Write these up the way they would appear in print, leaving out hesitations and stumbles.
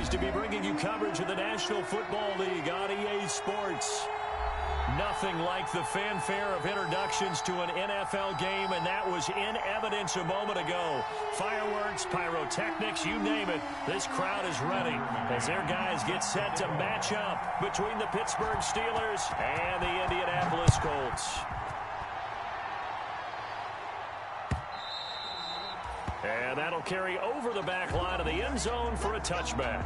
pleased to be bringing you coverage of the National Football League on EA Sports. Nothing like the fanfare of introductions to an NFL game, and that was in evidence a moment ago. Fireworks, pyrotechnics, you name it. This crowd is ready as their guys get set to match up between the Pittsburgh Steelers and the Indianapolis Colts. And that'll carry over the back line of the end zone for a touchback.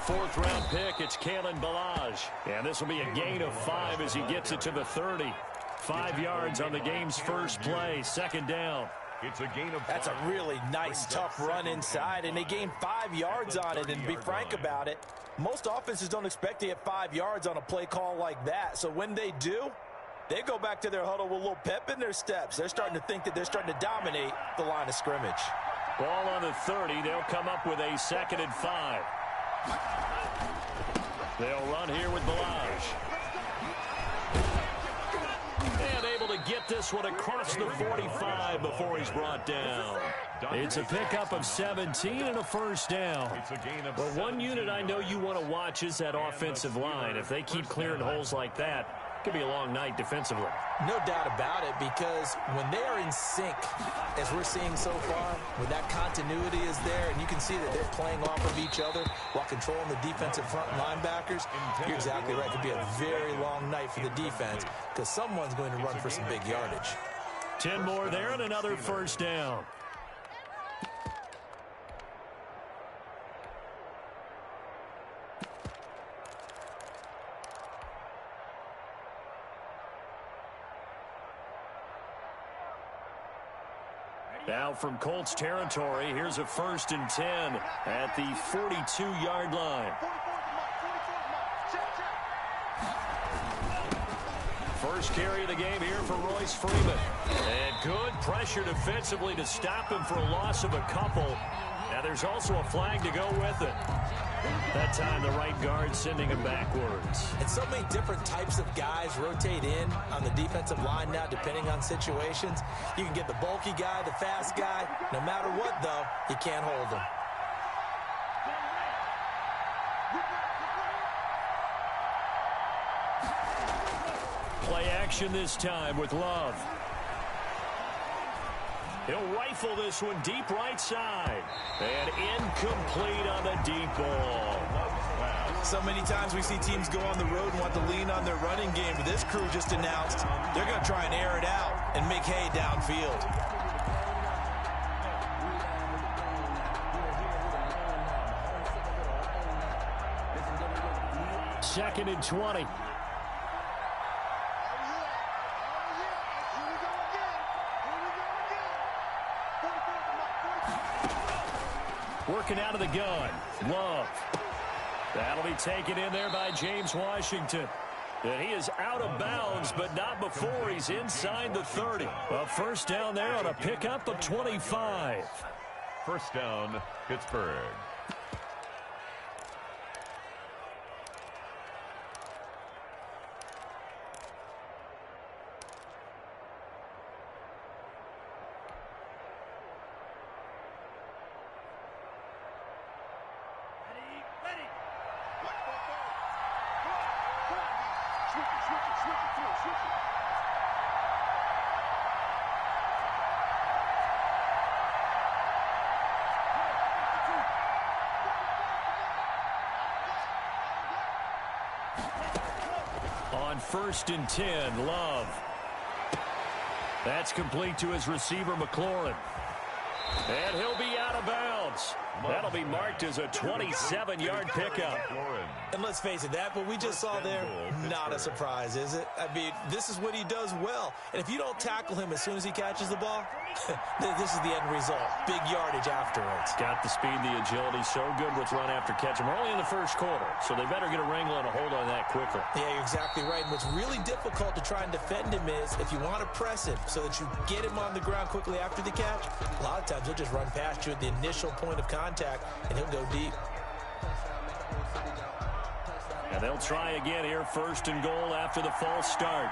Fourth-round pick, it's Kalen Ballage. And this will be a gain of 5 as he gets it to the 30. 5 yards on the game's first play, second down. It's a gain of 5. That's a really nice, tough run inside, and they gained 5 yards on it. And to be frank about it, most offenses don't expect to get 5 yards on a play call like that. So when they do, they go back to their huddle with a little pep in their steps. They're starting to think that they're starting to dominate the line of scrimmage. Ball on the 30. They'll come up with a 2nd and 5. They'll run here with Ballage. And able to get this one across the 45 before he's brought down. It's a pickup of 17 and a first down. Well, one unit I know you want to watch is that offensive line. If they keep clearing holes like that, it could be a long night defensively. No doubt about it, because when they are in sync, as we're seeing so far, when that continuity is there and you can see that they're playing off of each other while controlling the defensive front linebackers, you're exactly right. It could be a very long night for the defense because someone's going to run for some big yardage. 10 more there and another first down. Now from Colts territory, here's a 1st and 10 at the 42-yard line. First carry of the game here for Royce Freeman. And good pressure defensively to stop him for a loss of a couple. Now there's also a flag to go with it. That time the right guard sending him backwards. And so many different types of guys rotate in on the defensive line now depending on situations. You can get the bulky guy, the fast guy. No matter what, though, you can't hold him. Play action this time with Love. He'll rifle this one deep right side. And incomplete on the deep ball. So many times we see teams go on the road and want to lean on their running game. But this crew just announced they're going to try and air it out and make hay downfield. Second and 20. Working out of the gun. Love. That'll be taken in there by James Washington. And he is out of bounds, but not before he's inside the 30. A first down there on a pickup of 25. First down, Pittsburgh. On 1st and 10, Love. That's complete to his receiver, McLaurin. And he'll be out of bounds. That'll be marked as a 27-yard pickup. And let's face it, that what we just saw there, not a surprise, is it? I mean, this is what he does well. And if you don't tackle him as soon as he catches the ball, this is the end result. Big yardage afterwards. Got the speed, the agility, so good with run after catch. We're only in the first quarter, so they better get a wrangle and a hold on that quickly. Yeah, you're exactly right. And what's really difficult to try and defend him is if you want to press him so that you get him on the ground quickly after the catch, a lot of times he'll just run past you at the initial point of contact, and he'll go deep. And they'll try again here, first and goal after the false start.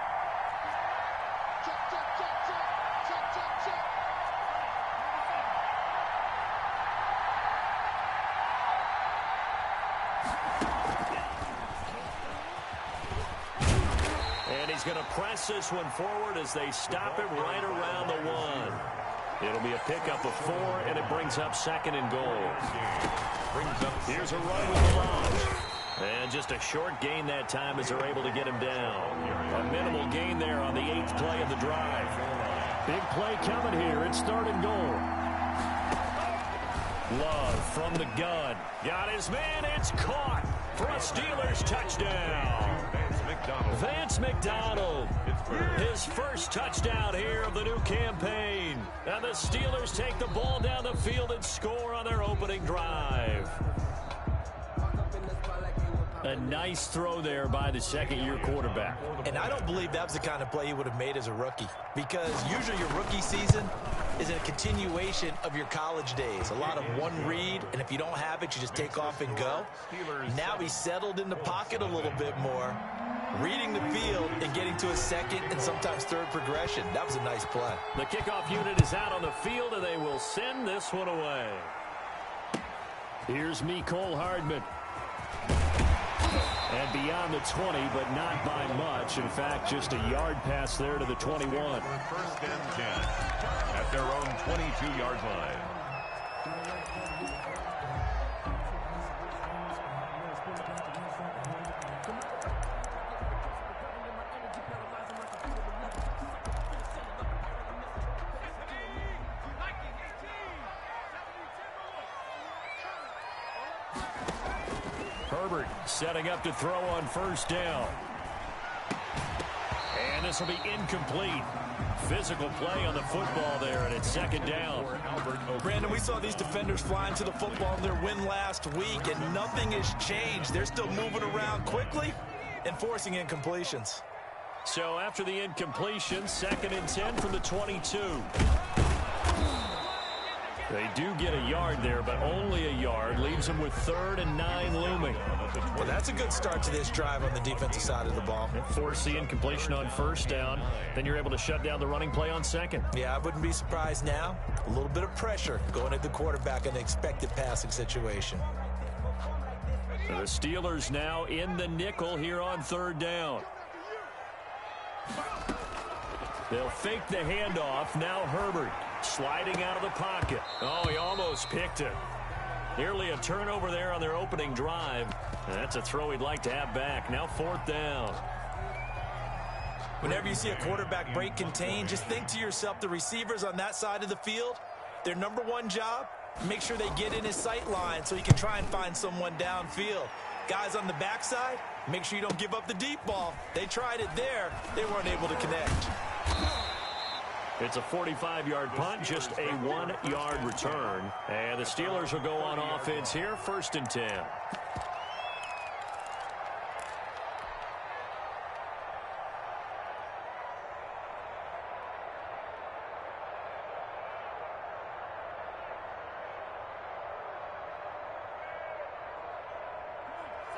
And he's going to press this one forward as they stop him right around the 1. It'll be a pickup of 4, and it brings up second and goal. Here's a run with the launch. And just a short gain that time as they're able to get him down. A minimal gain there on the 8th play of the drive. Big play coming here. It's third and goal. Love from the gun. Got his man. It's caught for a Steelers touchdown. Vance McDonald. His first touchdown here of the new campaign. And the Steelers take the ball down the field and score on their opening drive. A nice throw there by the second-year quarterback. And I don't believe that was the kind of play he would have made as a rookie, because usually your rookie season is a continuation of your college days. A lot of one read, and if you don't have it, you just take off and go. Now he's settled in the pocket a little bit more, reading the field and getting to a second and sometimes third progression. That was a nice play. The kickoff unit is out on the field, and they will send this one away. Here's Mecole Hardman. And beyond the 20, but not by much. In fact, just a yard pass there to the 21. First and 10 at their own 22-yard line. Herbert setting up to throw on first down. And this will be incomplete. Physical play on the football there, and it's second down. Brandon, we saw these defenders flying to the football in their win last week, and nothing has changed. They're still moving around quickly and forcing incompletions. So after the incompletion, second and 10 from the 22. They do get a yard there, but only a yard. Leaves them with 3rd and 9 looming. Well, that's a good start to this drive on the defensive side of the ball. Force the incompletion on first down. Then you're able to shut down the running play on second. Yeah, I wouldn't be surprised now. A little bit of pressure going at the quarterback in an expected passing situation. The Steelers now in the nickel here on third down. They'll fake the handoff. Now Herbert sliding out of the pocket. Oh, he almost picked it. Nearly a turnover there on their opening drive. And that's a throw he'd like to have back. Now 4th down. Whenever you see a quarterback break contain, just think to yourself, the receivers on that side of the field, their number one job, make sure they get in his sight line so he can try and find someone downfield. Guys on the backside, make sure you don't give up the deep ball. They tried it there. They weren't able to connect. It's a 45-yard punt, just a 1-yard return. And the Steelers will go on offense here, 1st and 10.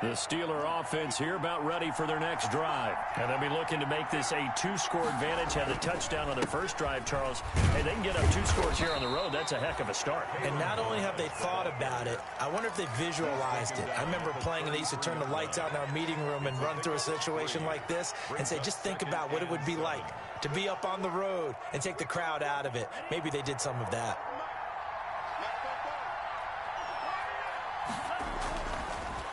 The Steeler offense here about ready for their next drive. And they'll be looking to make this a 2-score advantage. Had a touchdown on their first drive, Charles. Hey, they can get up 2 scores here on the road. That's a heck of a start. And not only have they thought about it, I wonder if they visualized it. I remember playing, and they used to turn the lights out in our meeting room and run through a situation like this and say, just think about what it would be like to be up on the road and take the crowd out of it. Maybe they did some of that.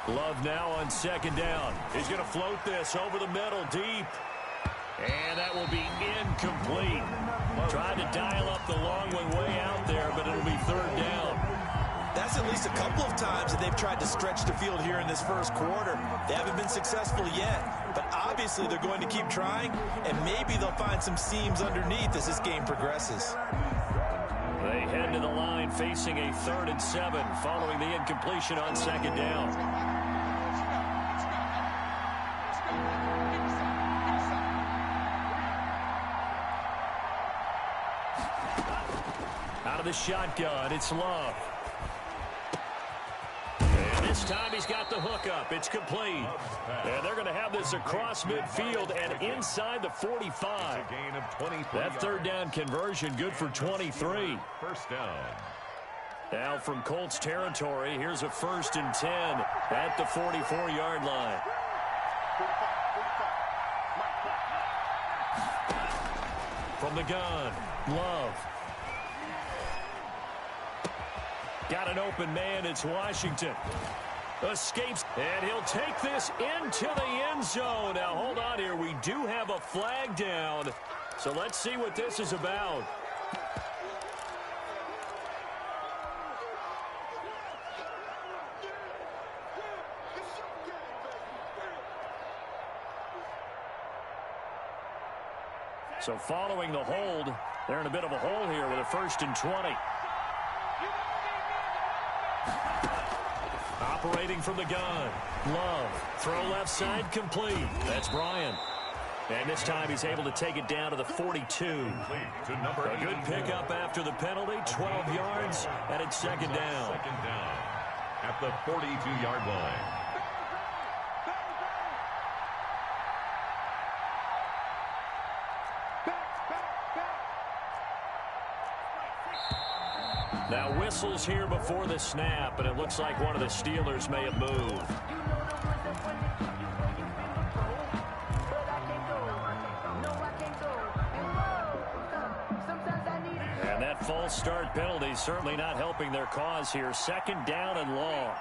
Love now on second down. He's going to float this over the middle deep. And that will be incomplete. Tried to dial up the long one way out there, but it'll be 3rd down. That's at least a couple of times that they've tried to stretch the field here in this first quarter. They haven't been successful yet, but obviously they're going to keep trying, and maybe they'll find some seams underneath as this game progresses. They head to the line facing a 3rd and 7 following the incompletion on 2nd down. Out of the shotgun, it's Love. And this time he's got the hook up. It's complete. And they're going to have this across midfield and inside the 45. That 3rd down conversion good for 23. First down. Now from Colts territory, here's a 1st and 10 at the 44-yard line. From the gun, Love. Got an open man, it's Washington. Escapes, and he'll take this into the end zone. Now, hold on here. We do have a flag down, so let's see what this is about. So following the hold, they're in a bit of a hole here with a 1st and 20. Operating from the gun. Love. Throw left side complete. That's Bryant. And this time he's able to take it down to the 42. A good pickup after the penalty. 12 yards, and it's 2nd down. Second down at the 42-yard line. Now whistles here before the snap, and it looks like one of the Steelers may have moved. And that false start penalty certainly not helping their cause here. 2nd down and long.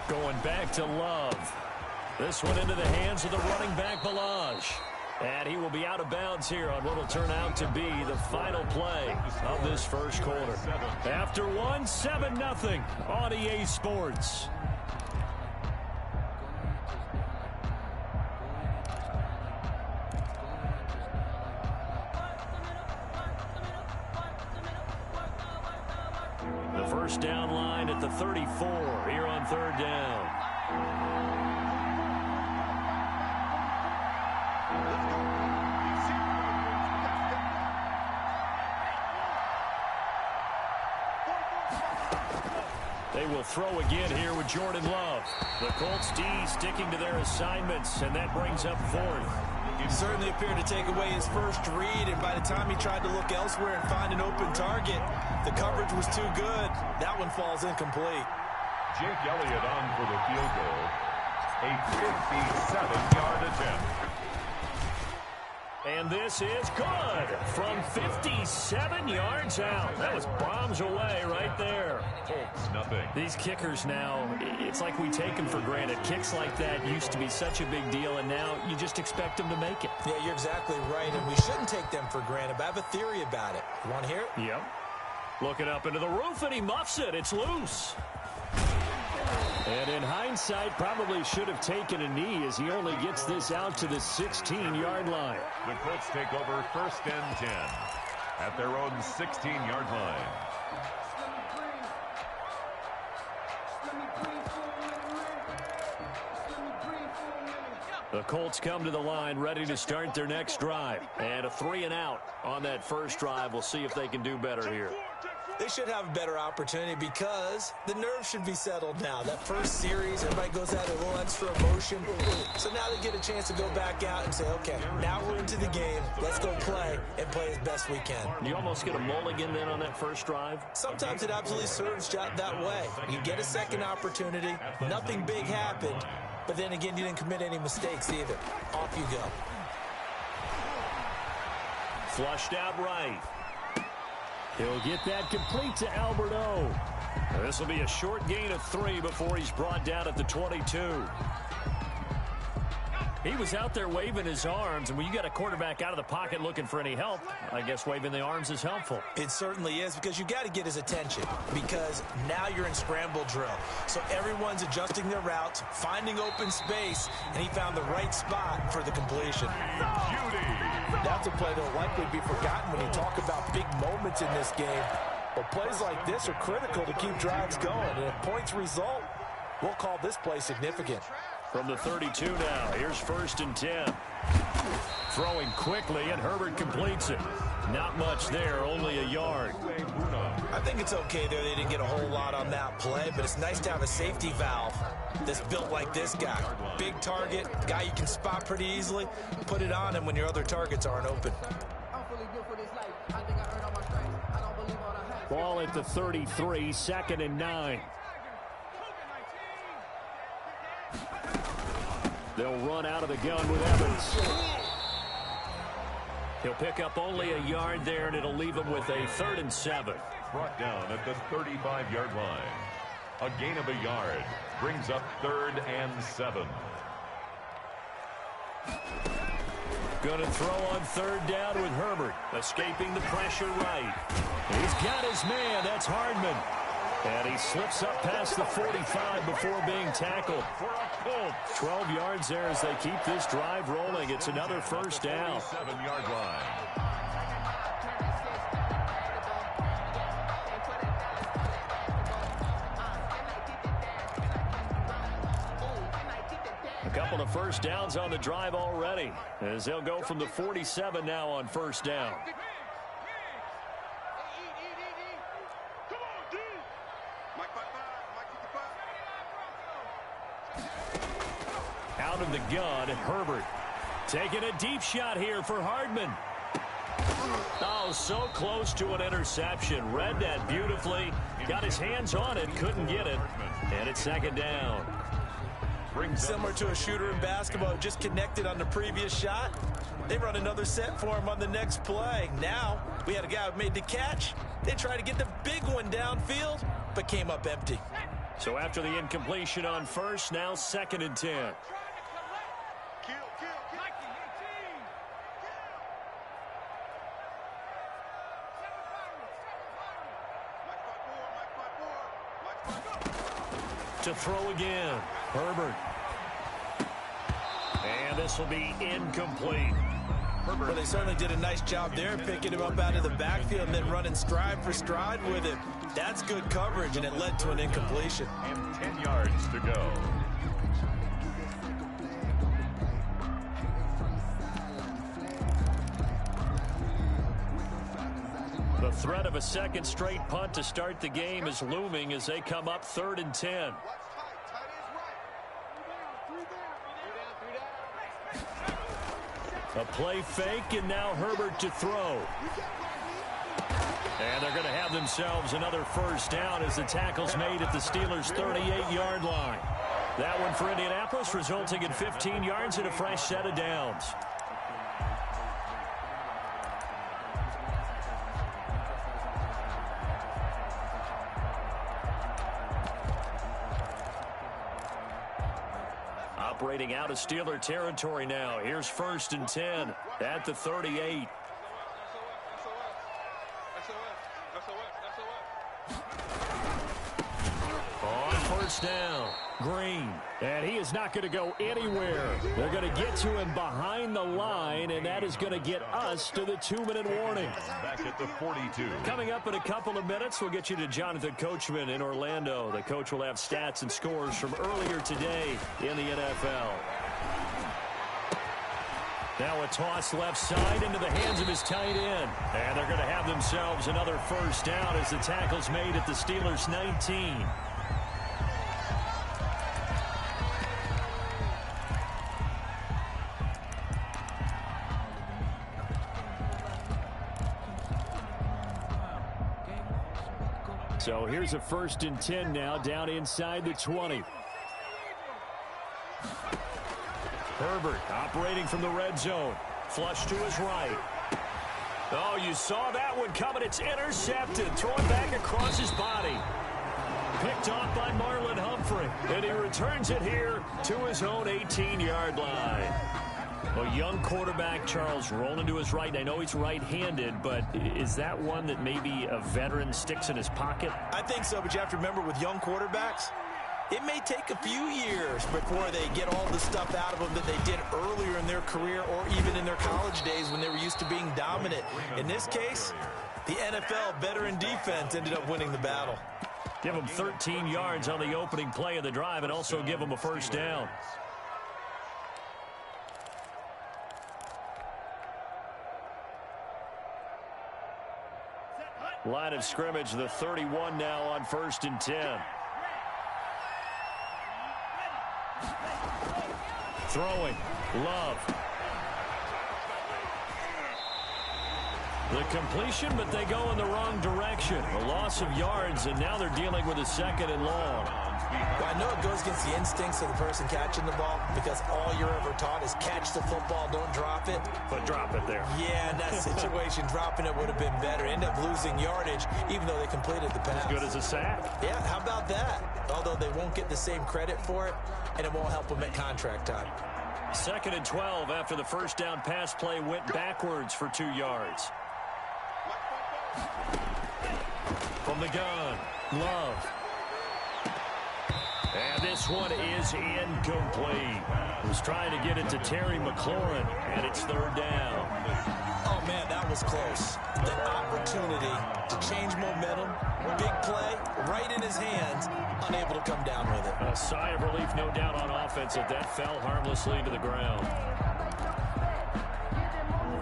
Going back to Love. This one into the hands of the running back, Balaj. And he will be out of bounds here on what will turn out to be the final play of this first quarter. After one, 7-0 on EA Sports. The first down line at the 34 here on 3rd down. They will throw again here with Jordan Love. The Colts D sticking to their assignments, and that brings up 4th. He certainly appeared to take away his first read, and by the time he tried to look elsewhere and find an open target, the coverage was too good. That one falls incomplete. Jake Elliott on for the field goal. A 57-yard attempt. And this is good from 57 yards out. That was bombs away right there. Colts, nothing. These kickers now, it's like we take them for granted. Kicks like that used to be such a big deal, and now you just expect them to make it. Yeah, you're exactly right, and we shouldn't take them for granted, but I have a theory about it. You want to hear it? Yep. Looking up into the roof, and he muffs it. It's loose. And in hindsight, probably should have taken a knee as he only gets this out to the 16-yard line. The Colts take over 1st and 10 at their own 16-yard line. The Colts come to the line ready to start their next drive. And a 3-and-out on that first drive. We'll see if they can do better here. They should have a better opportunity because the nerves should be settled now. That first series, everybody goes out a little extra emotion. So now they get a chance to go back out and say, okay, now we're into the game. Let's go play and play as best we can. You almost get a mulligan then on that first drive? Sometimes it absolutely serves that way. You get a second opportunity. Nothing big happened. But then again, you didn't commit any mistakes either. Off you go. Flushed out right. He'll get that complete to Alberto. This will be a short gain of 3 before he's brought down at the 22. He was out there waving his arms, and when you got a quarterback out of the pocket looking for any help, I guess waving the arms is helpful. It certainly is, because you got to get his attention, because now you're in scramble drill. So everyone's adjusting their routes, finding open space, and he found the right spot for the completion. That's a play that will likely be forgotten when you talk about big moments in this game. But plays like this are critical to keep drives going, and if points result, we'll call this play significant. From the 32 now, here's 1st and 10. Throwing quickly, and Herbert completes it. Not much there, only a yard. I think it's okay there. They didn't get a whole lot on that play, but it's nice to have a safety valve that's built like this guy. Big target, guy you can spot pretty easily. Put it on him when your other targets aren't open. Ball at the 33, 2nd and 9. They'll run out of the gun with Evans. He'll pick up only a yard there, and it'll leave him with a 3rd and 7. Brought down at the 35-yard line. A gain of a yard brings up 3rd and 7. Going to throw on 3rd down with Herbert. Escaping the pressure right. He's got his man. That's Hardman. And he slips up past the 45 before being tackled. 12 yards there as they keep this drive rolling. It's another 1st down. 7-yard line. A couple of 1st downs on the drive already, as they'll go from the 47 now on 1st down. Out of the gun, Herbert. Taking a deep shot here for Hardman. Oh, so close to an interception. Read that beautifully. Got his hands on it, couldn't get it. And it's 2nd down. Similar to a shooter in basketball, just connected on the previous shot. They run another set for him on the next play. Now, we had a guy who made the catch. They tried to get the big one downfield, but came up empty. So after the incompletion on 1st, now 2nd and 10. To throw again, Herbert. And this will be incomplete. Well, they certainly did a nice job there, picking him up out of the backfield and then running stride for stride with him. That's good coverage, and it led to an incompletion. And 10 yards to go. The threat of a 2nd straight punt to start the game is looming as they come up 3rd and 10. A play fake, and now Herbert to throw. And they're going to have themselves another 1st down as the tackle's made at the Steelers' 38-yard line. That one for Indianapolis, resulting in 15 yards and a fresh set of downs. Operating out of Steeler territory now. Here's 1st and 10 at the 38. On 1st down, Green. And he is not going to go anywhere. They're going to get to him behind the line, and that is going to get us to the 2-minute warning. Back at the 42. Coming up in a couple of minutes, we'll get you to Jonathan Coachman in Orlando. The coach will have stats and scores from earlier today in the NFL. Now a toss left side into the hands of his tight end. And they're going to have themselves another 1st down as the tackle's made at the Steelers' 19. So here's a 1st and 10 now, down inside the 20. Herbert operating from the red zone. Flush to his right. Oh, you saw that one coming. It's intercepted. Thrown back across his body. Picked off by Marlon Humphrey. suffering, and he returns it here to his own 18-yard line. A young quarterback, Charles, rolling to his right. I know he's right-handed, but is that one that maybe a veteran sticks in his pocket? I think so, but you have to remember with young quarterbacks, it may take a few years before they get all the stuff out of them that they did earlier in their career or even in their college days when they were used to being dominant. In this case, the NFL veteran defense ended up winning the battle. Give them 13 yards on the opening play of the drive and also give them a first down. Line of scrimmage, the 31 now on 1st and 10. Throwing, Love. The completion, but they go in the wrong direction. A loss of yards, and now they're dealing with a 2nd and long. Well, I know it goes against the instincts of the person catching the ball because all you're ever taught is catch the football, don't drop it. But drop it there. Yeah, in that situation, dropping it would have been better. End up losing yardage, even though they completed the pass. As good as a sack. Yeah, how about that? Although they won't get the same credit for it, and it won't help them at contract time. 2nd and 12 after the first down pass play went backwards for 2 yards. From the gun, Love. And this one is incomplete. Was trying to get it to Terry McLaurin, and it's 3rd down. Oh, man, that was close. The opportunity to change momentum, big play, right in his hands, unable to come down with it. A sigh of relief, no doubt, on offense that fell harmlessly to the ground.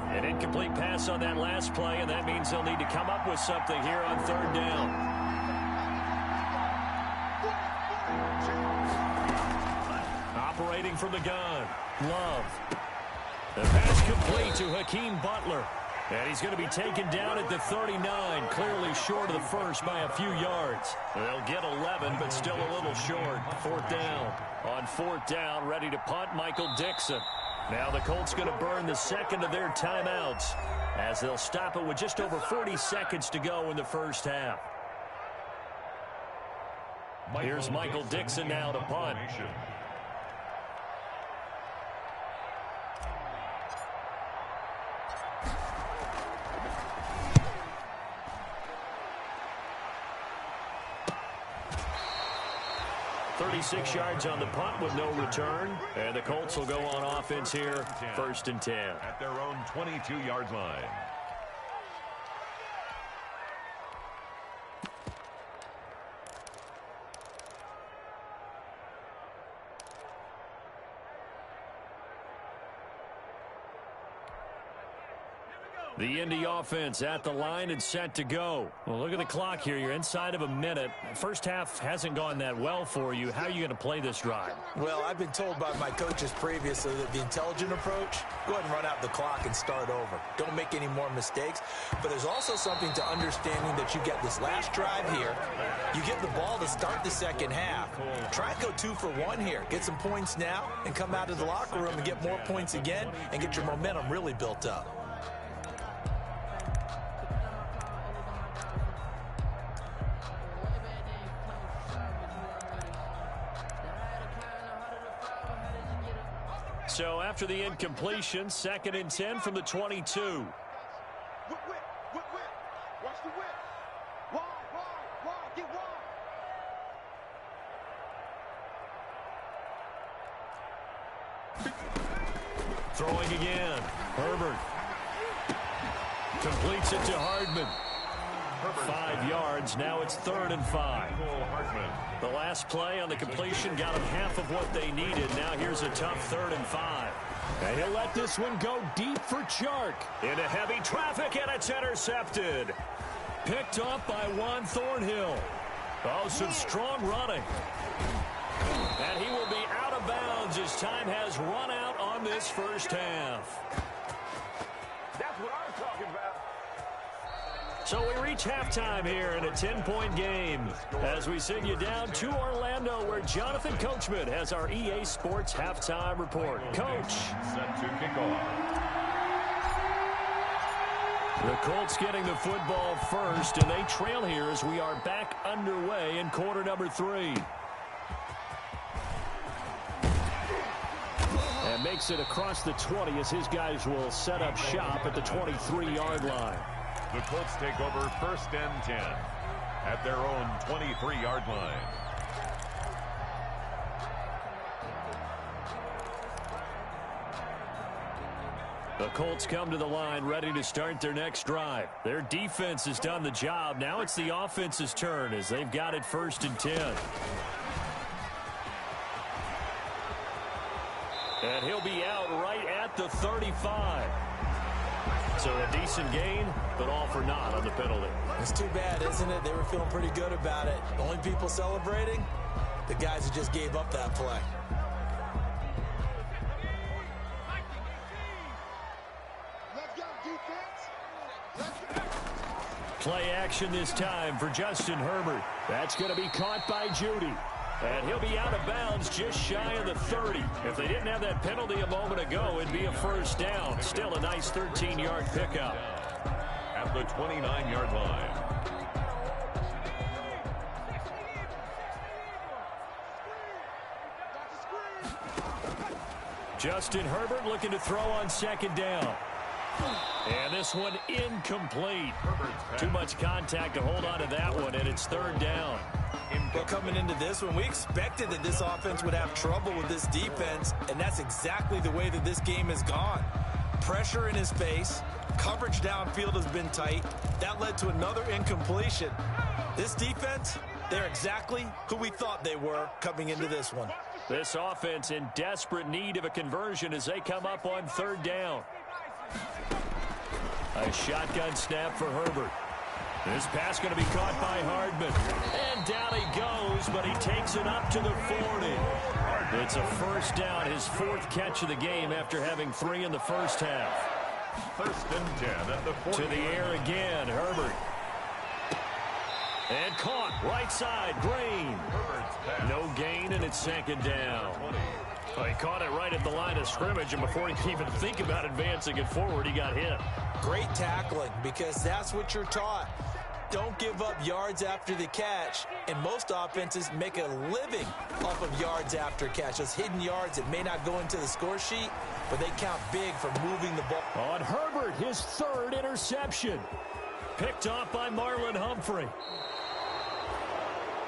An incomplete pass on that last play, and that means they'll need to come up with something here on 3rd down. Operating from the gun, Love. The pass complete to Hakeem Butler. And he's going to be taken down at the 39, clearly short of the first by a few yards. They'll get 11, but still a little short. 4th down. On 4th down, ready to punt, Michael Dixon. Now the Colts going to burn the 2nd of their timeouts as they'll stop it with just over 40 seconds to go in the first half. Here's Michael Dixon now to punt. .36 yards on the punt with no return. And the Colts will go on offense here, 1st and 10. At their own 22-yard line. The Indy offense at the line and set to go. Well, look at the clock here. You're inside of a minute. First half hasn't gone that well for you. How are you going to play this drive? Well, I've been told by my coaches previously that the intelligent approach, go ahead and run out the clock and start over. Don't make any more mistakes. But there's also something to understanding that you get this last drive here. You get the ball to start the second half. Try and go 2 for 1 here. Get some points now and come out of the locker room and get more points again and get your momentum really built up. So after the incompletion, 2nd and 10 from the 22. Watch the whip. Wide, get wide. Throwing again. Herbert. Completes it to Hardman. 5 yards. Now it's 3rd and 5. The last play on the completion got them half of what they needed. Now here's a tough 3rd and 5. And he'll let this one go deep for Chark. Into heavy traffic, and it's intercepted. Picked up by Juan Thornhill. Oh, some strong running. And he will be out of bounds as time has run out on this first half. That's what I'm talking about. So we reach halftime here in a 10-point game as we send you down to Orlando where Jonathan Coachman has our EA Sports halftime report. Coach. Set to kick off. The Colts getting the football first, and they trail here as we are back underway in quarter number 3. And makes it across the 20 as his guys will set up shop at the 23-yard line. The Colts take over 1st and 10 at their own 23-yard line. The Colts come to the line ready to start their next drive. Their defense has done the job. Now it's the offense's turn as they've got it 1st and 10. And he'll be out right at the 35. So a decent gain, but all for naught on the penalty. It's too bad, isn't it? They were feeling pretty good about it. The only people celebrating, the guys who just gave up that play. Play action this time for Justin Herbert. That's going to be caught by Judy. And he'll be out of bounds just shy of the 30. If they didn't have that penalty a moment ago, it'd be a 1st down. Still a nice 13-yard pickup. At the 29-yard line. Justin Herbert looking to throw on 2nd down. And this one incomplete. Too much contact to hold on to that one, and it's 3rd down. But coming into this one, we expected that this offense would have trouble with this defense, and that's exactly the way that this game has gone. Pressure in his face, coverage downfield has been tight. That led to another incompletion. This defense, they're exactly who we thought they were coming into this one. This offense in desperate need of a conversion as they come up on 3rd down. A shotgun snap for Herbert. This pass going to be caught by Hardman. And down he goes, but he takes it up to the 40. It's a 1st down, his 4th catch of the game after having 3 in the 1st half. 1st and 10 at the 40. To the air again, Herbert. And caught, right side, Green. No gain, and it's 2nd down. Well, he caught it right at the line of scrimmage, and before he could even think about advancing it forward, he got hit. Great tackling, because that's what you're taught. Don't give up yards after the catch, and most offenses make a living off of yards after catch. Those hidden yards that may not go into the score sheet, but they count big for moving the ball. On Herbert, his 3rd interception. Picked off by Marlon Humphrey.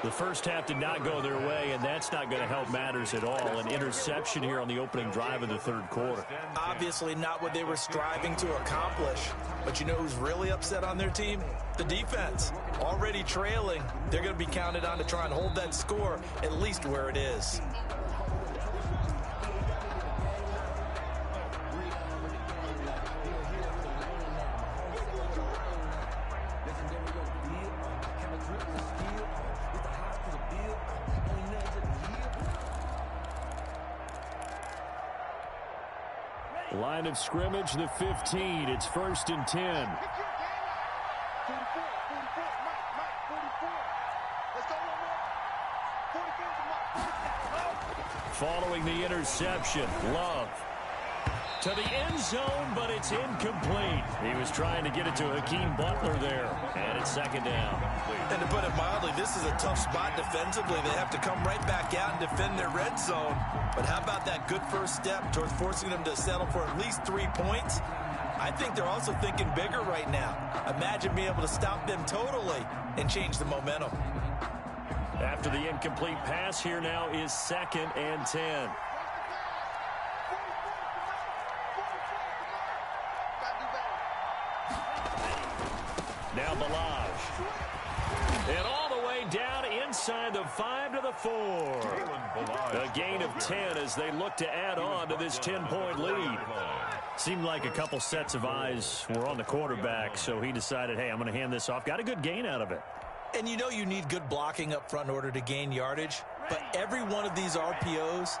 The 1st half did not go their way, and that's not going to help matters at all. An interception here on the opening drive of the 3rd quarter. Obviously not what they were striving to accomplish. But you know who's really upset on their team? The defense. Already trailing, they're going to be counted on to try and hold that score at least where it is. Line of scrimmage, the 15. It's 1st and 10. Following the interception, Love to the end zone, but it's incomplete. He was trying to get it to Hakeem Butler there, and it's 2nd down. And to put it mildly, this is a tough spot defensively. They have to come right back out and defend their red zone. But how about that good 1st step towards forcing them to settle for at least 3 points? I think they're also thinking bigger right now. Imagine being able to stop them totally and change the momentum. After the incomplete pass, here now is 2nd and 10. Now Balaj. And all the way down inside the 5 to the 4. A gain of 10 as they look to add on to this 10-point lead. Seemed like a couple sets of eyes were on the quarterback, so he decided, hey, I'm going to hand this off. Got a good gain out of it. And you know you need good blocking up front in order to gain yardage. But every one of these RPOs,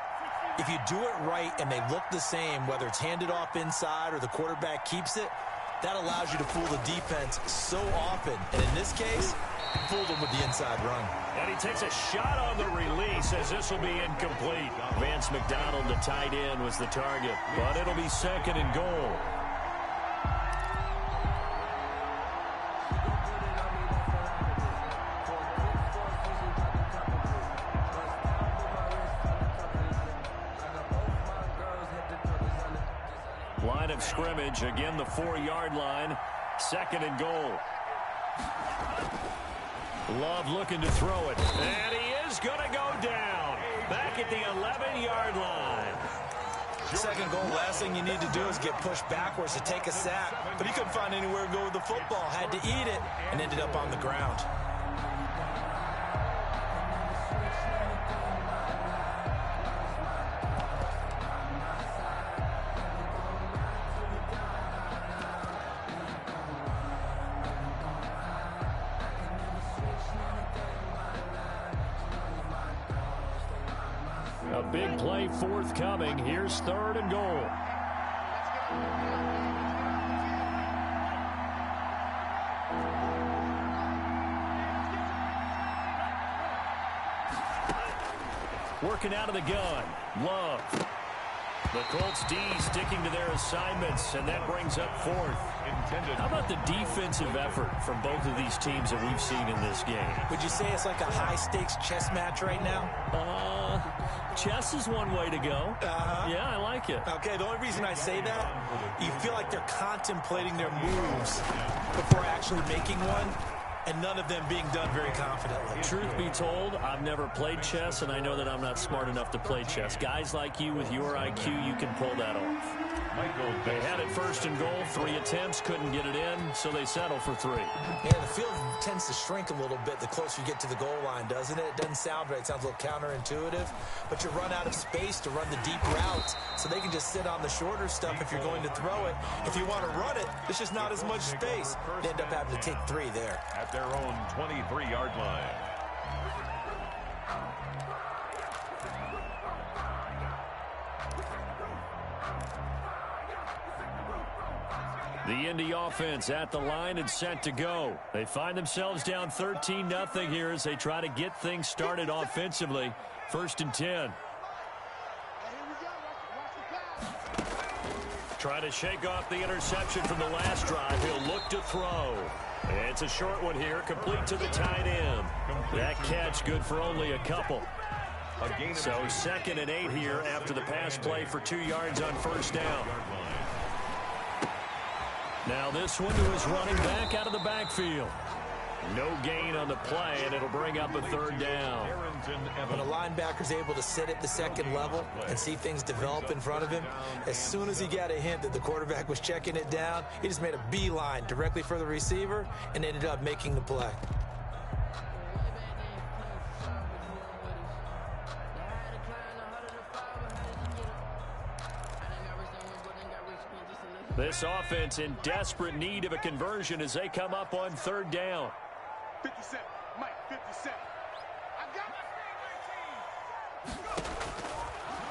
if you do it right and they look the same, whether it's handed off inside or the quarterback keeps it, that allows you to fool the defense so often. And in this case, fooled them with the inside run. And he takes a shot on the release as this will be incomplete. Vance McDonald, the tight end, was the target. But it'll be 2nd and goal. line of scrimmage. Again, the 4-yard line. 2nd and goal. Love looking to throw it. And he is going to go down. Back at the 11-yard line. 2nd goal, last thing you need to do is get pushed backwards to take a sack. But he couldn't find anywhere to go with the football. Had to eat it and ended up on the ground. A big play forthcoming. Here's 3rd and goal. Working out of the gun. Love. The Colts D sticking to their assignments, and that brings up 4th. How about the defensive effort from both of these teams that we've seen in this game? Would you say it's like a high-stakes chess match right now? Chess is one way to go. Yeah, I like it. Okay, the only reason I say that, you feel like they're contemplating their moves before actually making one, and none of them being done very confidently. Truth be told, I've never played chess, and I know that I'm not smart enough to play chess. Guys like you with your IQ, you can pull that off. They had it 1st and goal, 3 attempts, couldn't get it in, so they settle for 3. Yeah, the field tends to shrink a little bit the closer you get to the goal line, doesn't it? It doesn't sound right. It sounds a little counterintuitive, but you run out of space to run the deep routes, so they can just sit on the shorter stuff if you're going to throw it. If you want to run it, there's just not as much space. They end up having to take 3 there. At their own 23-yard line. The Indy offense at the line and set to go. They find themselves down 13-0 here as they try to get things started offensively. 1st and 10. Try to shake off the interception from the last drive. He'll look to throw. It's a short one here, complete to the tight end. That catch good for only a couple. So 2nd and 8 here after the pass play for 2 yards on 1st down. Now this one to his running back out of the backfield. No gain on the play, and it'll bring up a 3rd down. When a linebacker's able to sit at the 2nd level and see things develop in front of him, as soon as he got a hint that the quarterback was checking it down, he just made a beeline directly for the receiver and ended up making the play. This offense in desperate need of a conversion as they come up on 3rd down. 57, Mike, 57. I got it.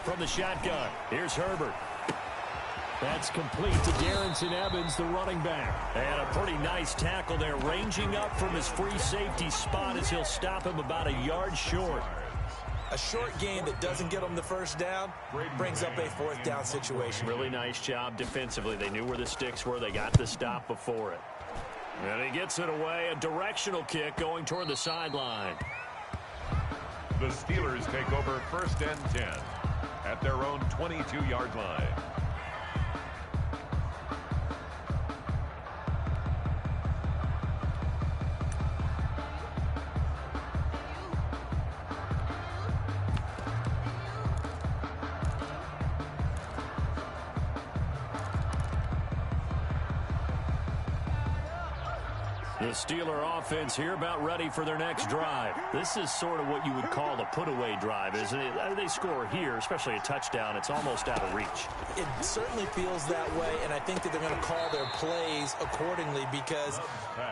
From the shotgun, here's Herbert. That's complete to Darrington Evans, the running back. And a pretty nice tackle there, ranging up from his free safety spot as he'll stop him about a yard short. A short game that doesn't get them the 1st down brings up a 4th down situation. Really nice job defensively. They knew where the sticks were. They got the stop before it. And he gets it away. A directional kick going toward the sideline. The Steelers take over 1st and 10 at their own 22-yard line. The Steeler offense here about ready for their next drive. This is sort of what you would call a put-away drive, isn't it? They score here, especially a touchdown. It's almost out of reach. It certainly feels that way, and I think that they're going to call their plays accordingly because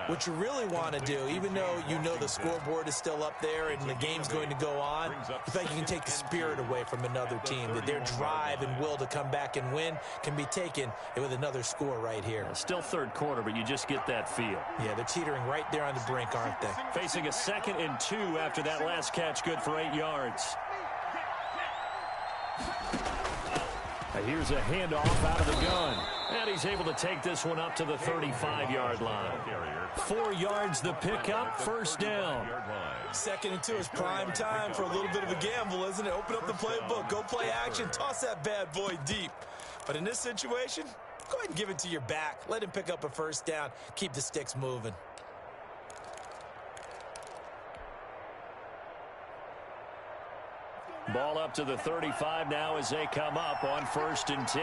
what you really want to do, even though you know the scoreboard is still up there and the game's going to go on, you think you can take the spirit away from another team, that their drive and will to come back and win can be taken with another score right here. Still 3rd quarter, but you just get that feel. Yeah, they're teetering right there on the brink, aren't they? Facing a 2nd and 2 after that last catch, good for 8 yards. Here's a handoff out of the gun. And he's able to take this one up to the 35-yard line. 4 yards the pickup, 1st down. 2nd and 2 is prime time for a little bit of a gamble, isn't it? Open up the playbook, go play action, toss that bad boy deep. But in this situation, go ahead and give it to your back. Let him pick up a first down. Keep the sticks moving. Ball up to the 35 now as they come up on 1st and 10.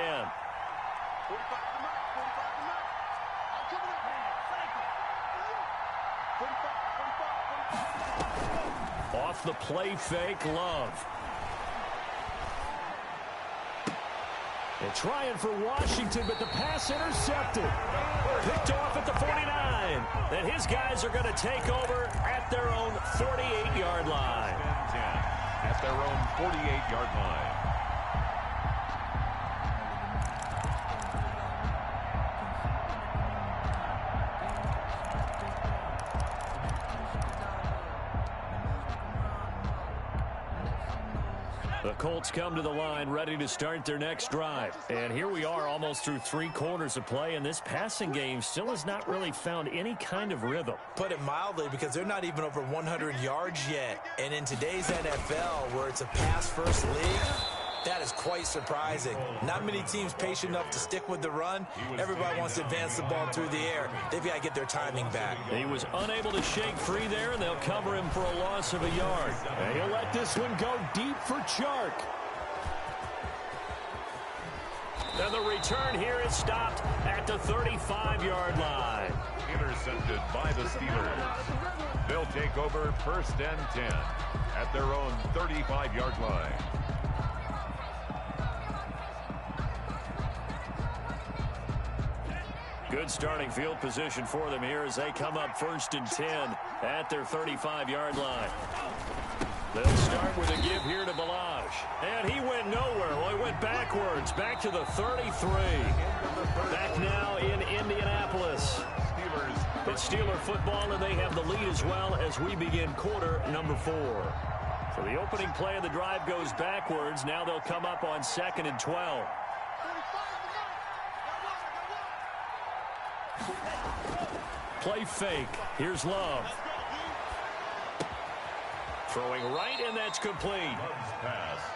Off the play fake, Love. They're trying for Washington, but the pass intercepted. Picked off at the 49. And his guys are going to take over at their own 48-yard line. At their own 48-yard line. The Colts come to the line ready to start their next drive. And here we are almost through 3 quarters of play, and this passing game still has not really found any kind of rhythm. Put it mildly, because they're not even over 100 yards yet. And in today's NFL, where it's a pass-first league, that is quite surprising. Not many teams patient enough to stick with the run. Everybody wants to advance the ball through the air. They've got to get their timing back. He was unable to shake free there, and they'll cover him for a loss of a yard. And he'll let this one go deep for Chark. And the return here is stopped at the 35-yard line. Intercepted by the Steelers. They'll take over 1st and 10 at their own 35-yard line. Good starting field position for them here as they come up 1st and 10 at their 35-yard line. They'll start with a give here to Balaj. And he went nowhere. Well, he went backwards, back to the 33. Back now in Indianapolis. It's Steeler football, and they have the lead as well as we begin quarter number 4. So the opening play of the drive goes backwards. Now they'll come up on 2nd and 12. Play fake. Here's Love. Throwing right, and that's complete.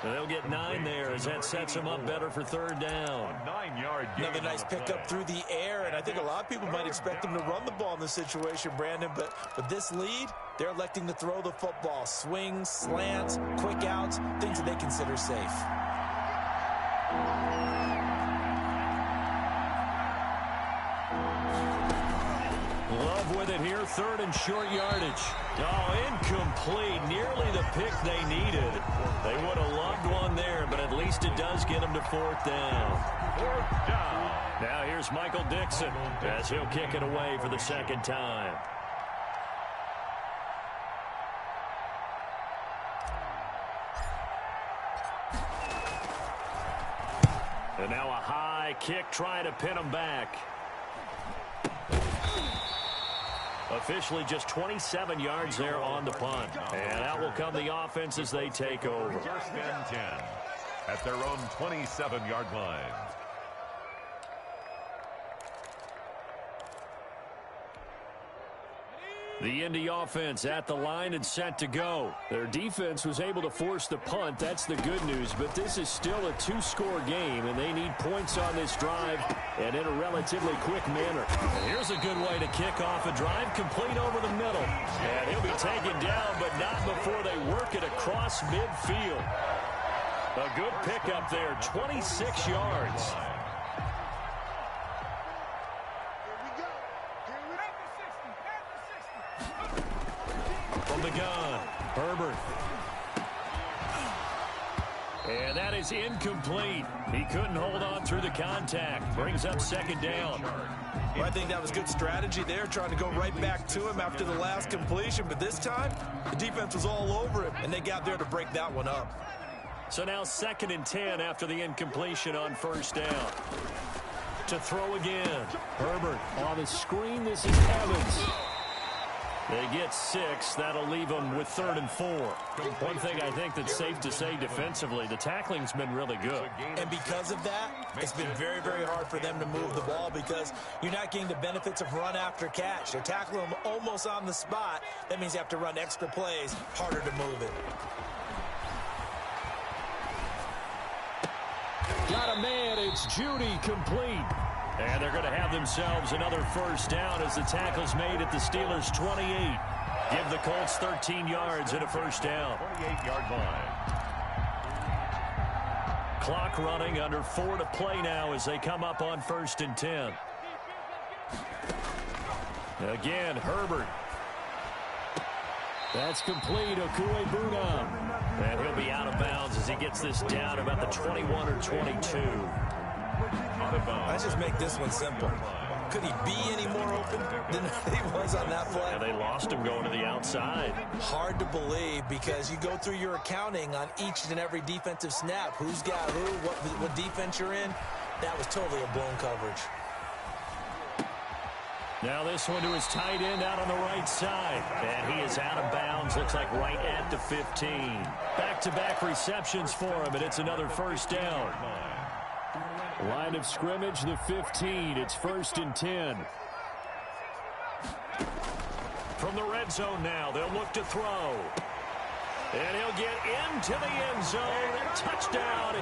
And they'll get 9 there as that sets them up better for 3rd down. 9-yard gain. Another nice pickup through the air, and I think a lot of people might expect them to run the ball in this situation, Brandon, but with this lead, they're electing to throw the football. Swings, slants, quick outs, things that they consider safe. Love with it here, 3rd and short yardage. Oh, incomplete. Nearly the pick they needed. They would have loved one there, but at least it does get them to 4th down. 4th down. Now here's Michael Dixon as he'll kick it away for the 2nd time. And now a high kick trying to pin them back. Officially just 27 yards there on the punt. And out will come the offense as they take over. 1st and 10 at their own 27-yard line. The Indy offense at the line and set to go. Their defense was able to force the punt. That's the good news. But this is still a 2-score game, and they need points on this drive and in a relatively quick manner. And here's a good way to kick off a drive, complete over the middle. And he'll be taken down, but not before they work it across midfield. A good pickup there, 26 yards. From the gun, Herbert. And that is incomplete. He couldn't hold on through the contact. Brings up 2nd down. Well, I think that was good strategy there, trying to go right back to him after the last completion. But this time, the defense was all over him, and they got there to break that one up. So now 2nd and 10 after the incompletion on 1st down. To throw again. Herbert on the screen. This is Evans. They get 6. That'll leave them with 3rd and 4. One thing I think that's safe to say defensively, the tackling's been really good. And because of that, it's been very, very hard for them to move the ball because you're not getting the benefits of run after catch. They're tackling them almost on the spot. That means you have to run extra plays, harder to move it. Got a man. It's Judy, complete. And they're going to have themselves another first down as the tackle's made at the Steelers' 28. Give the Colts 13 yards and a first down. 28-yard line. Clock running, under 4 to play now as they come up on 1st and 10. Again, Herbert. That's complete. Okuegbuna. And he'll be out of bounds as he gets this down about the 21 or 22. Let's just make this one simple. Could he be any more open than he was on that play? And they lost him going to the outside. Hard to believe because you go through your accounting on each and every defensive snap. Who's got who, what defense you're in. That was totally a blown coverage. Now this one to his tight end out on the right side. And he is out of bounds. Looks like right at the 15. Back-to-back receptions for him, and it's another first down. Line of scrimmage, the 15. It's 1st and 10. From the red zone now, they'll look to throw. And he'll get into the end zone. Touchdown,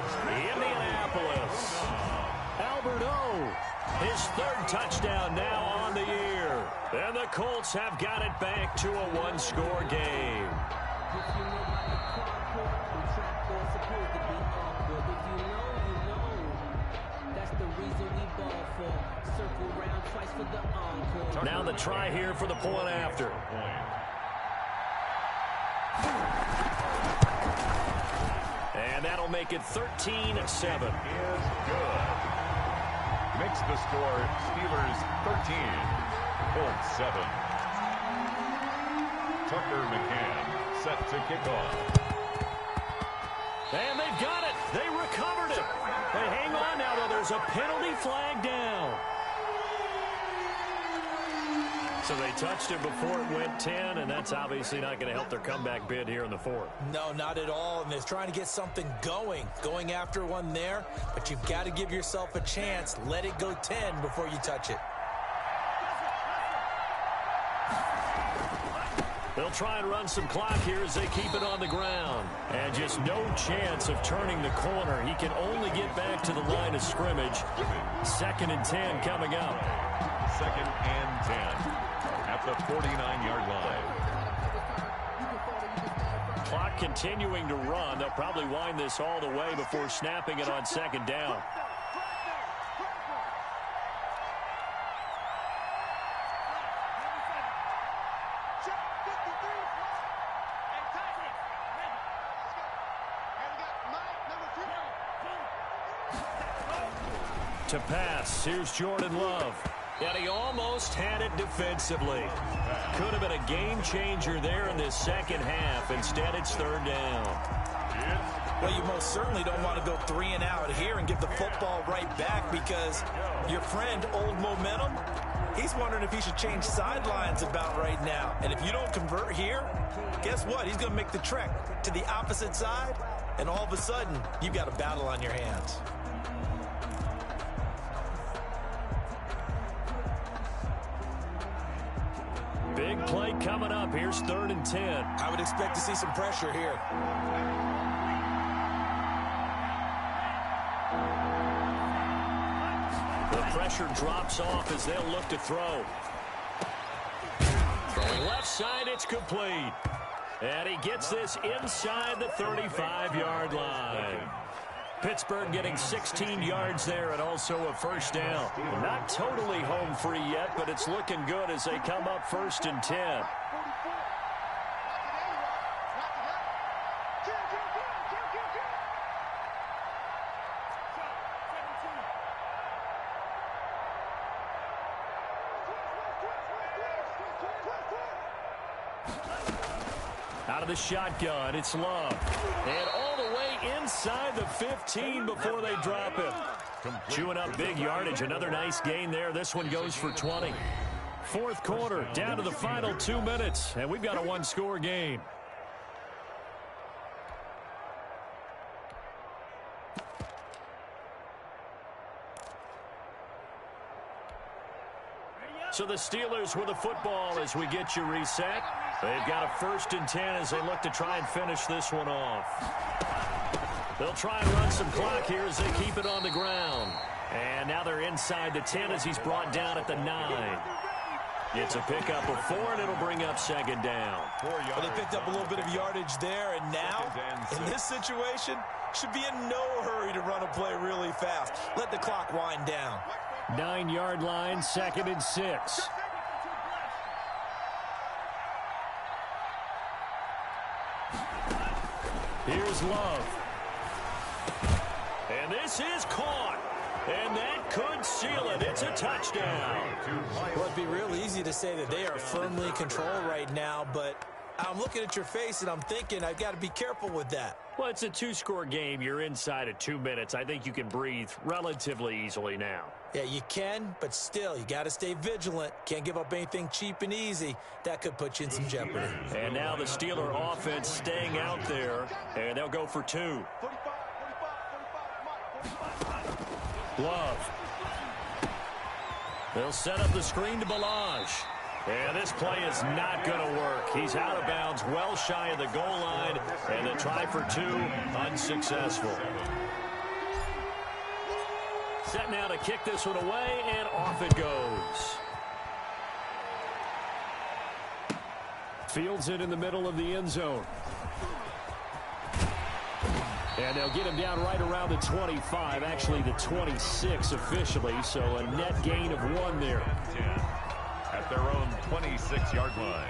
Indianapolis. Albert O, his 3rd touchdown now on the year. And the Colts have got it back to a one-score game. Now the try here for the point after. And that'll make it 13-7. Is good. Makes the score Steelers 13, Colts 7. Tucker McCann set to kick off. And they've got it. They recovered it. They hang on now, though. There's a penalty flag down. So they touched it before it went 10, and that's obviously not going to help their comeback bid here in the 4th. No, not at all. And they're trying to get something going after one there. But you've got to give yourself a chance. Let it go 10 before you touch it. They'll try and run some clock here as they keep it on the ground. And just no chance of turning the corner. He can only get back to the line of scrimmage. 2nd and 10 coming up. 2nd and 10. At the 49-yard line. Clock continuing to run. They'll probably wind this all the way before snapping it on 2nd down. To pass, here's Jordan Love. And he almost had it defensively. Could have been a game changer there in this 2nd half. Instead, it's 3rd down. Well, you most certainly don't want to go 3 and out here and give the football right back because your friend, Old Momentum, he's wondering if he should change sidelines about right now. And if you don't convert here, guess what? He's going to make the trek to the opposite side, and all of a sudden, you've got a battle on your hands. Big play coming up. Here's 3rd and 10. I would expect to see some pressure here. The pressure drops off as they'll look to throw. Throwing left side, it's complete. And he gets this inside the 35-yard line. Pittsburgh getting 16 yards there and also a first down. Not totally home free yet, but it's looking good as they come up 1st and 10. Out of the shotgun, it's Love. And all the way inside the 15 before they drop him. Chewing up big yardage. Another nice gain there. This one goes for 20. 4th quarter, down to the final 2 minutes. And we've got a one-score game. So the Steelers with the football as we get you reset. They've got a 1st and 10 as they look to try and finish this one off. They'll try and run some clock here as they keep it on the ground. And now they're inside the 10 as he's brought down at the 9. It's a pickup of 4, and it'll bring up second down. Well, they picked up a little bit of yardage there, and now, in this situation, should be in no hurry to run a play really fast. Let the clock wind down. 9-yard line, 2nd and 6. Here's Love. And this is caught. And that could seal it. It's a touchdown. Well, it'd be real easy to say that they are firmly in control right now, but I'm looking at your face and I'm thinking I've got to be careful with that. Well, it's a 2-score game. You're inside of 2 minutes. I think you can breathe relatively easily now. Yeah, you can, but still, you got to stay vigilant. Can't give up anything cheap and easy. That could put you in some jeopardy. And now the Steeler offense staying out there, and they'll go for 2. Love. They'll set up the screen to Balaj. And this play is not going to work. He's out of bounds, well shy of the goal line, and the try for 2, unsuccessful. Set now to kick this one away, and off it goes. Fields it in the middle of the end zone. And they'll get him down right around the 25, actually the 26 officially, so a net gain of 1 there. At their own 26-yard line.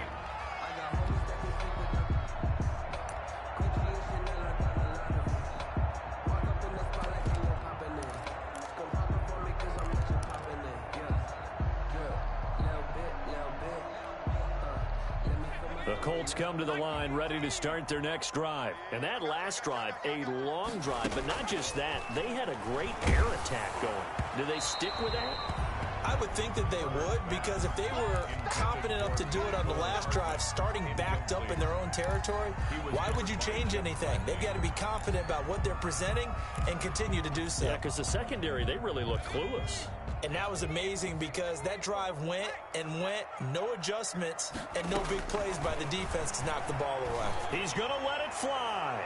The Colts come to the line ready to start their next drive. And that last drive, a long drive, but not just that. They had a great air attack going. Do they stick with that? I would think that they would, because if they were confident enough to do it on the last drive, starting backed up in their own territory, why would you change anything? They've got to be confident about what they're presenting and continue to do so. Yeah, because the secondary, they really looked clueless. And that was amazing because that drive went and went, no adjustments, and no big plays by the defense to knock the ball away. He's going to let it fly.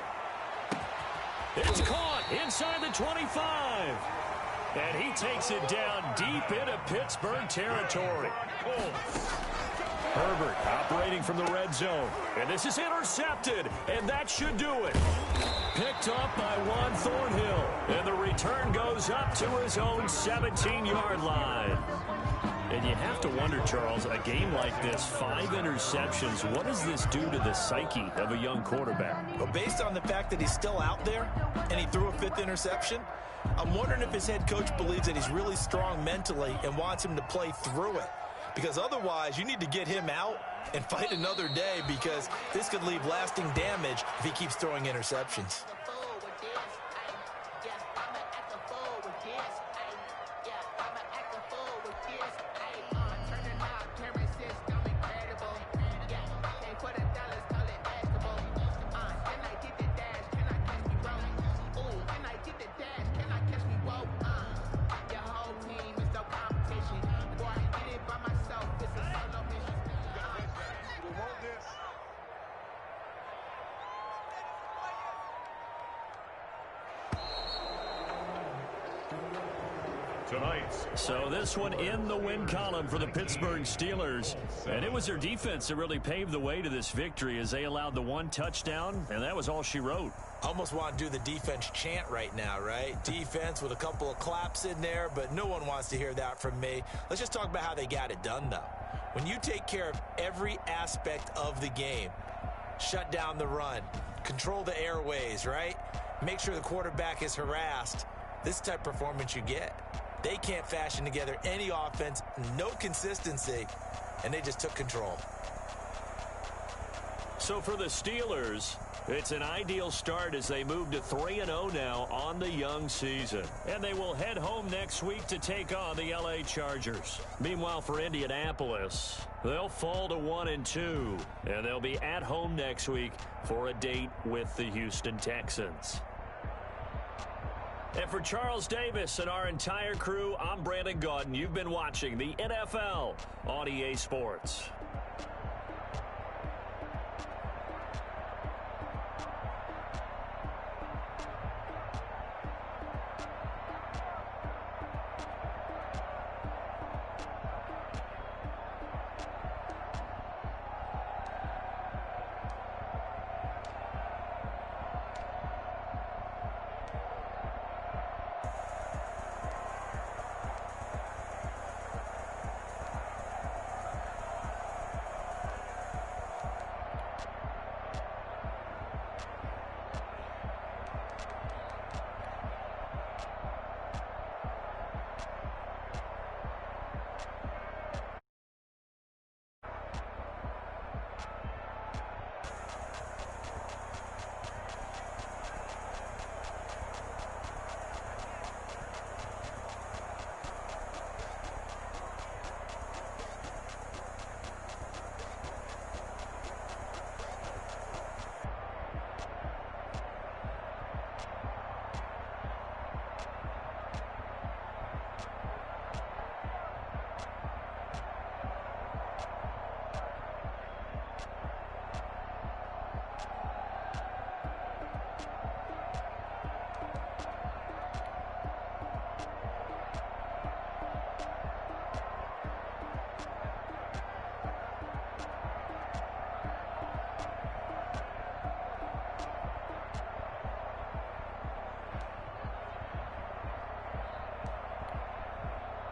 It's caught inside the 25. And he takes it down deep into Pittsburgh territory. Herbert operating from the red zone. And this is intercepted. And that should do it. Picked up by Juan Thornhill. And the return goes up to his own 17-yard line. And you have to wonder, Charles, a game like this, 5 interceptions, what does this do to the psyche of a young quarterback? Well, based on the fact that he's still out there and he threw a 5th interception, I'm wondering if his head coach believes that he's really strong mentally and wants him to play through it. Because otherwise, you need to get him out and fight another day, because this could leave lasting damage if he keeps throwing interceptions. So this one in the win column for the Pittsburgh Steelers. And it was their defense that really paved the way to this victory as they allowed the 1 touchdown, and that was all she wrote. Almost want to do the defense chant right now, right? Defense with a couple of claps in there, but no one wants to hear that from me. Let's just talk about how they got it done, though. When you take care of every aspect of the game, shut down the run, control the airways, right? Make sure the quarterback is harassed. This type of performance you get. They can't fashion together any offense, no consistency, and they just took control. So for the Steelers, it's an ideal start as they move to 3-0 now on the young season. And they will head home next week to take on the LA Chargers. Meanwhile, for Indianapolis, they'll fall to 1-2, and they'll be at home next week for a date with the Houston Texans. And for Charles Davis and our entire crew, I'm Brandon Gaudin. You've been watching the NFL on EA Sports.